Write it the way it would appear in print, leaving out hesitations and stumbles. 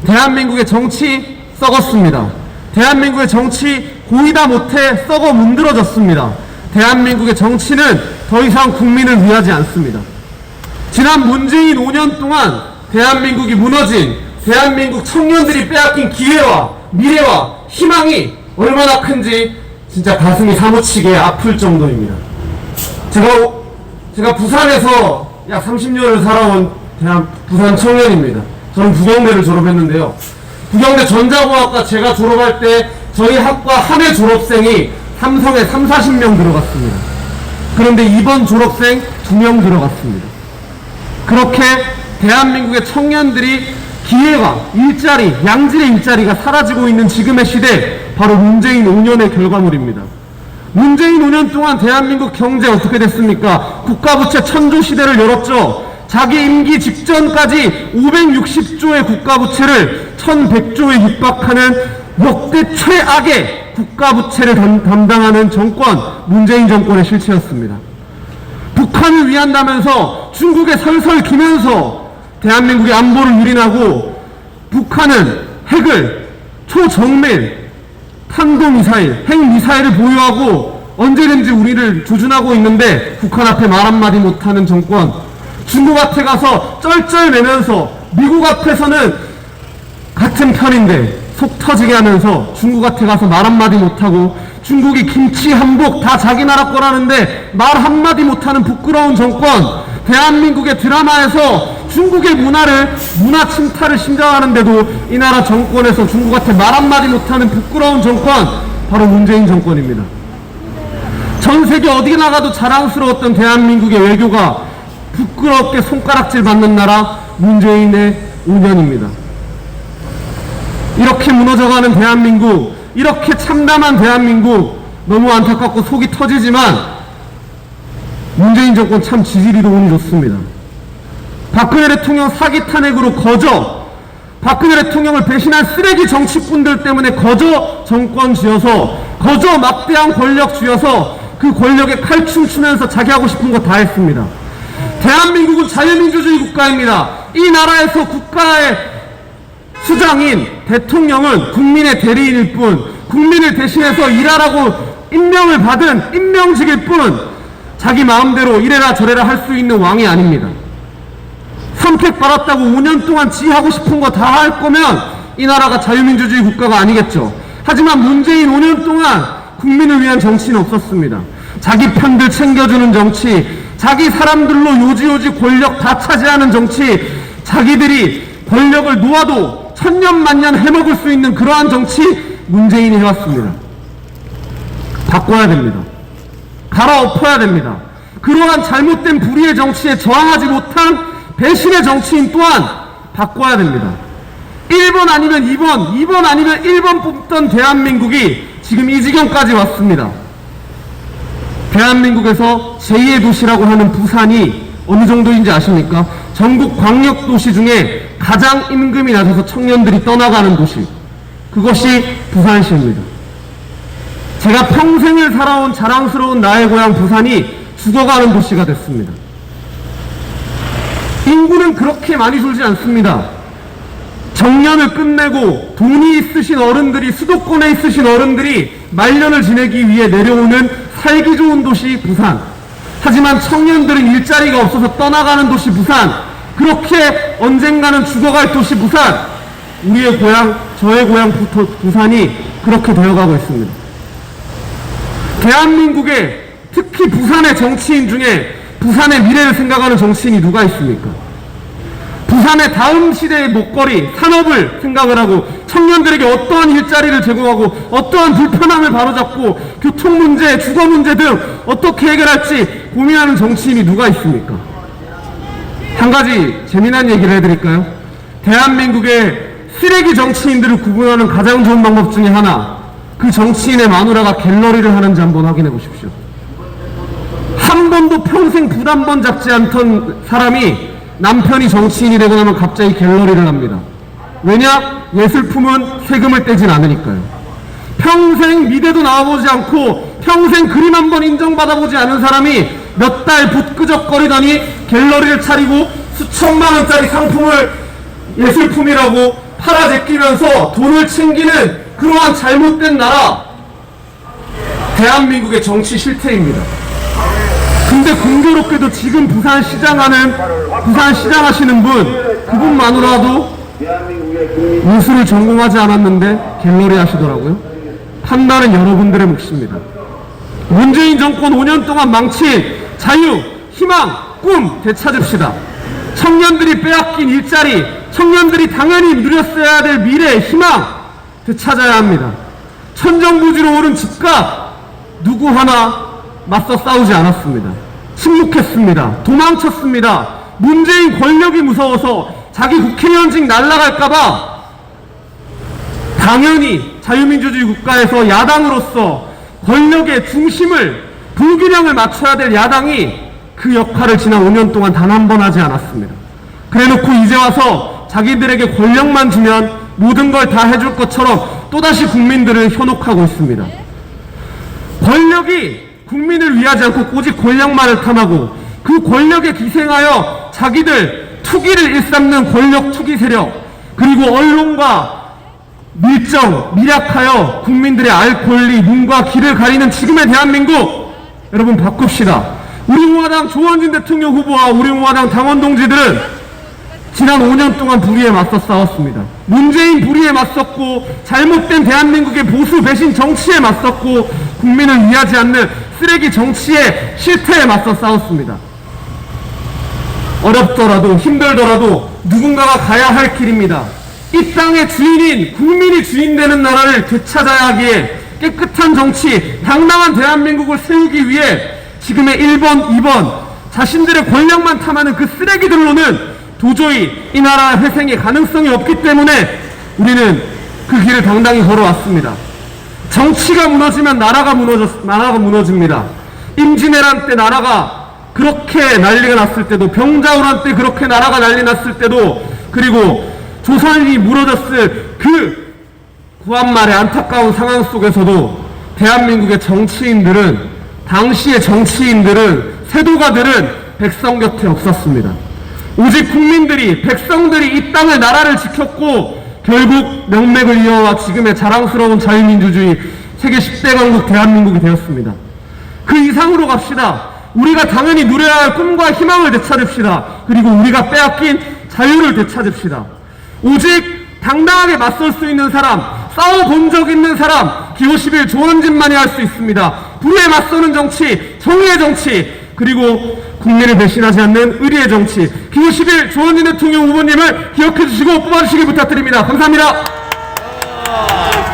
대한민국의 정치 썩었습니다. 대한민국의 정치 고이다 못해 썩어 문드러졌습니다. 대한민국의 정치는 더 이상 국민을 위하지 않습니다. 지난 문재인 5년 동안 대한민국이 무너진 대한민국 청년들이 빼앗긴 기회와 미래와 희망이 얼마나 큰지 진짜 가슴이 사무치게 아플 정도입니다. 제가 부산에서 약 30년을 살아온 부산 청년입니다. 저는 부경대를 졸업했는데요. 부경대 전자공학과 제가 졸업할 때 저희 학과 한 해 졸업생이 삼성에 30-40명 들어갔습니다. 그런데 이번 졸업생 2명 들어갔습니다. 그렇게 대한민국의 청년들이 기회가 일자리, 양질의 일자리가 사라지고 있는 지금의 시대, 바로 문재인 5년의 결과물입니다. 문재인 5년 동안 대한민국 경제 어떻게 됐습니까? 국가부채 천조 시대를 열었죠. 자기 임기 직전까지 560조의 국가부채를 1100조에 육박하는 역대 최악의 국가부채를 담당하는 정권, 문재인 정권의 실체였습니다. 북한을 위한다면서 중국에 설설 기면서 대한민국의 안보를 유린하고, 북한은 핵을 초정밀 탄도미사일, 핵미사일을 보유하고 언제든지 우리를 조준하고 있는데 북한 앞에 말 한마디 못하는 정권, 중국 앞에 가서 쩔쩔매면서 미국 앞에서는 같은 편인데 속 터지게 하면서 중국 앞에 가서 말 한마디 못하고, 중국이 김치 한복 다 자기 나라 거라는데 말 한마디 못하는 부끄러운 정권, 대한민국의 드라마에서 중국의 문화 침탈을 심장하는데도 이 나라 정권에서 중국한테 말 한마디 못하는 부끄러운 정권, 바로 문재인 정권입니다. 전 세계 어디 나가도 자랑스러웠던 대한민국의 외교가 부끄럽게 손가락질 받는 나라, 문재인의 5년입니다. 이렇게 무너져가는 대한민국, 이렇게 참담한 대한민국, 너무 안타깝고 속이 터지지만 문재인 정권 참 지지리도 운이 좋습니다. 박근혜 대통령 사기 탄핵으로 거저, 박근혜 대통령을 배신한 쓰레기 정치꾼들 때문에 거저 정권 쥐어서, 거저 막대한 권력 쥐어서 그 권력에 칼춤 추면서 자기 하고 싶은 거 다 했습니다. 대한민국은 자유민주주의 국가입니다. 이 나라에서 국가의 수장인 대통령은 국민의 대리인일 뿐, 국민을 대신해서 일하라고 임명을 받은 임명직일 뿐, 자기 마음대로 이래라 저래라 할 수 있는 왕이 아닙니다. 선택 받았다고 5년 동안 지 하고 싶은 거 다 할 거면 이 나라가 자유민주주의 국가가 아니겠죠. 하지만 문재인 5년 동안 국민을 위한 정치는 없었습니다. 자기 편들 챙겨주는 정치, 자기 사람들로 요지요지 권력 다 차지하는 정치, 자기들이 권력을 놓아도 천년만년 해먹을 수 있는 그러한 정치, 문재인이 해왔습니다. 바꿔야 됩니다. 갈아엎어야 됩니다. 그러한 잘못된 불의의 정치에 저항하지 못한 배신의 정치인 또한 바꿔야 됩니다. 1번 아니면 2번, 2번 아니면 1번 뽑던 대한민국이 지금 이 지경까지 왔습니다. 대한민국에서 제2의 도시라고 하는 부산이 어느 정도인지 아십니까? 전국 광역도시 중에 가장 임금이 낮아서 청년들이 떠나가는 도시, 그것이 부산시입니다. 제가 평생을 살아온 자랑스러운 나의 고향 부산이 죽어가는 도시가 됐습니다. 인구는 그렇게 많이 줄지 않습니다. 정년을 끝내고 돈이 있으신 어른들이, 수도권에 있으신 어른들이 말년을 지내기 위해 내려오는 살기 좋은 도시 부산. 하지만 청년들은 일자리가 없어서 떠나가는 도시 부산. 그렇게 언젠가는 죽어갈 도시 부산. 우리의 고향, 저의 고향 부산이 그렇게 되어가고 있습니다. 대한민국의, 특히 부산의 정치인 중에 부산의 미래를 생각하는 정치인이 누가 있습니까? 부산의 다음 시대의 먹거리, 산업을 생각을 하고 청년들에게 어떠한 일자리를 제공하고 어떠한 불편함을 바로잡고 교통 문제, 주거 문제 등 어떻게 해결할지 고민하는 정치인이 누가 있습니까? 한 가지 재미난 얘기를 해드릴까요? 대한민국의 쓰레기 정치인들을 구분하는 가장 좋은 방법 중에 하나, 그 정치인의 마누라가 갤러리를 하는지 한번 확인해 보십시오. 한 번도 평생 붓 한 번 잡지 않던 사람이 남편이 정치인이 되고 나면 갑자기 갤러리를 합니다. 왜냐? 예술품은 세금을 떼진 않으니까요. 평생 미대도 나와보지 않고 평생 그림 한 번 인정받아보지 않은 사람이 몇 달 붓 끄적거리더니 갤러리를 차리고 수천만 원짜리 상품을 예술품이라고 팔아제끼면서 돈을 챙기는 그러한 잘못된 나라, 대한민국의 정치 실태입니다. 근데 공교롭게도 지금 부산시장 하시는 그분만으로도 무술을 전공하지 않았는데 갤러리 하시더라고요. 판단은 여러분들의 몫입니다. 문재인 정권 5년 동안 망친 자유, 희망, 꿈 되찾읍시다. 청년들이 빼앗긴 일자리, 청년들이 당연히 누렸어야 될 미래, 희망 되찾아야 합니다. 천정부지로 오른 집값 누구 하나 맞서 싸우지 않았습니다. 침묵했습니다. 도망쳤습니다. 문재인 권력이 무서워서 자기 국회의원직 날아갈까봐 당연히 자유민주주의 국가에서 야당으로서 권력의 중심을, 불균형을 맞춰야 될 야당이 그 역할을 지난 5년 동안 단 한 번 하지 않았습니다. 그래놓고 이제 와서 자기들에게 권력만 주면 모든 걸 다 해줄 것처럼 또다시 국민들을 현혹하고 있습니다. 권력이 국민을 위하지 않고 오직 권력만을 탐하고 그 권력에 기생하여 자기들 투기를 일삼는 권력 투기 세력, 그리고 언론과 밀약하여 국민들의 알 권리, 눈과 귀를 가리는 지금의 대한민국, 여러분 바꿉시다. 우리 공화당 조원진 대통령 후보와 우리 공화당 당원 동지들은 지난 5년 동안 불의에 맞서 싸웠습니다. 문재인 불의에 맞섰고, 잘못된 대한민국의 보수 배신 정치에 맞섰고, 국민을 위하지 않는 쓰레기 정치의 실태에 맞서 싸웠습니다. 어렵더라도 힘들더라도 누군가가 가야 할 길입니다. 이 땅의 주인인 국민이 주인 되는 나라를 되찾아야 하기에 깨끗한 정치, 당당한 대한민국을 세우기 위해 지금의 1번, 2번 자신들의 권력만 탐하는 그 쓰레기들로는 도저히 이 나라 회생의 가능성이 없기 때문에 우리는 그 길을 당당히 걸어왔습니다. 정치가 무너지면 나라가 무너집니다. 임진왜란 때 나라가 그렇게 난리가 났을 때도, 병자호란 때 그렇게 나라가 난리 났을 때도, 그리고 조선이 무너졌을 그 구한말의 안타까운 상황 속에서도 대한민국의 정치인들은, 당시의 정치인들은, 세도가들은 백성 곁에 없었습니다. 오직 국민들이, 백성들이 이 땅을, 나라를 지켰고 결국 명맥을 이어와 지금의 자랑스러운 자유민주주의 세계 10대 강국 대한민국이 되었습니다. 그 이상으로 갑시다. 우리가 당연히 누려야 할 꿈과 희망을 되찾읍시다. 그리고 우리가 빼앗긴 자유를 되찾읍시다. 오직 당당하게 맞설 수 있는 사람, 싸워본 적 있는 사람, 기호 11 조원진만이 할 수 있습니다. 불의에 맞서는 정치, 정의의 정치, 그리고 국민을 배신하지 않는 의리의 정치, 기호 11 조원진 대통령 후보님을 기억해 주시고 뽑아주시기 부탁드립니다. 감사합니다.